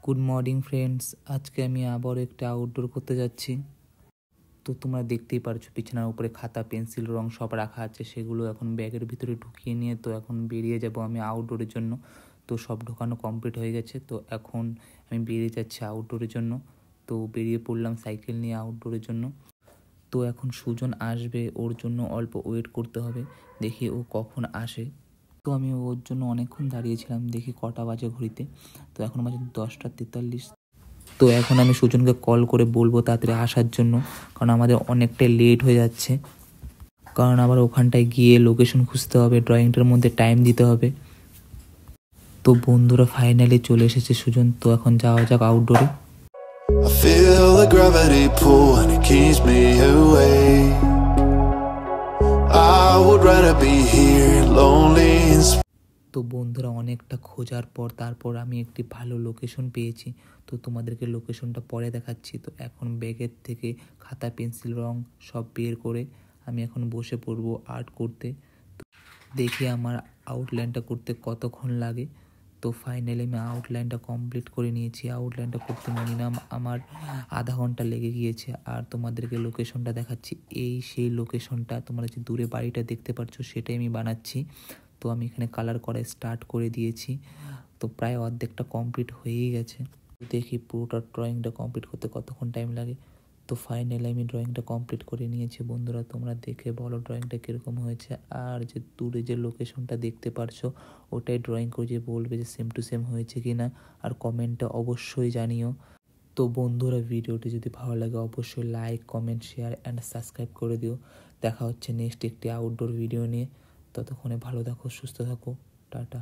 Good morning friends, আজকে আমি আবার একটা আউটডোর করতে যাচ্ছি। তো তোমরা দেখতেই পারছো বিছানার উপরে খাতা, পেন্সিল, রং সব রাখা আছে। সেগুলো এখন ব্যাগের ভিতরে ঢুকিয়ে নিয়ে তো এখন বেরিয়ে যাব আমি আউটডোরের জন্য। তো সব ঢোকানো কমপ্লিট হয়ে গেছে। তো এখন আমি বেরিয়ে যাচ্ছি আউটডোরের জন্য। তো বেরিয়ে পড়লাম সাইকেল নিয়ে আউটডোরের জন্য। তো এখন সুজন আসবে, ওর জন্য অল্প ওয়েট করতে হবে। দেখি ও কখন আসে। তো আমি ওর জন্য অনেকক্ষণ দাঁড়িয়েছিলাম, দেখি কটা বাজে ঘড়িতে। তো এখন বাজে 10:43। তো এখন আমি সুজনকে কল করে বলবো তাড়াতাড়ি আসার জন্য, কারণ আমাদের অনেকটাই লেট হয়ে যাচ্ছে। কারণ আবার ওখানটায় গিয়ে লোকেশন খুঁজতে হবে, ড্রয়িংটার মধ্যে টাইম দিতে হবে। তো বন্ধুরা ফাইনালি চলে এসেছে সুজন। তো এখন যাওয়া যাক আউটডোরে। I feel the gravity pull and it keeps me away. I would rather be here lonely in তো বন্ধুরা অনেকটা খোঁজার পর তারপর আমি একটি ভালো লোকেশন পেয়েছি। তো তোমাদেরকে লোকেশনটা পরে দেখাচ্ছি। তো এখন ব্যাগের থেকে খাতা, পেন্সিল, রং সব বের করে আমি এখন বসে পড়বো আর্ট করতে। তো দেখি আমার আউটলাইনটা করতে কতক্ষণ লাগে। তো ফাইনালি আমি আউটলাইনটা কমপ্লিট করে নিয়েছি। আউটলাইনটা করতে মিনিমাম আমার আধা ঘন্টা লেগে গিয়েছে। আর তোমাদেরকে লোকেশনটা দেখাচ্ছি, এই সেই লোকেশনটা, তোমরা যে দূরে বাড়িটা দেখতে পাচ্ছ সেটাই আমি বানাচ্ছি। তো আমি এখানে কালার করা স্টার্ট করে দিয়েছি। তো প্রায় অর্ধেকটা কমপ্লিট হয়েই গেছে। দেখি পুরোটা ড্রয়িংটা কমপ্লিট করতে কতক্ষণ টাইম লাগে। তো ফাইনালি আমি ড্রয়িংটা কমপ্লিট করে নিয়েছি। বন্ধুরা তোমরা দেখে বলো ড্রয়িংটা কীরকম হয়েছে। আর যে দূরে যে লোকেশনটা দেখতে পারছো ওটাই ড্রয়িং করে যে বলবে যে সেম টু সেম হয়েছে কি না, আর কমেন্টে অবশ্যই জানিও। তো বন্ধুরা ভিডিওটি যদি ভালো লাগে অবশ্যই like, comment, share and subscribe করে দিও। দেখা হচ্ছে নেক্সট একটি আউটডোর ভিডিও নিয়ে। ততক্ষণে ভালো থাকো, সুস্থ থাকো, টাটা।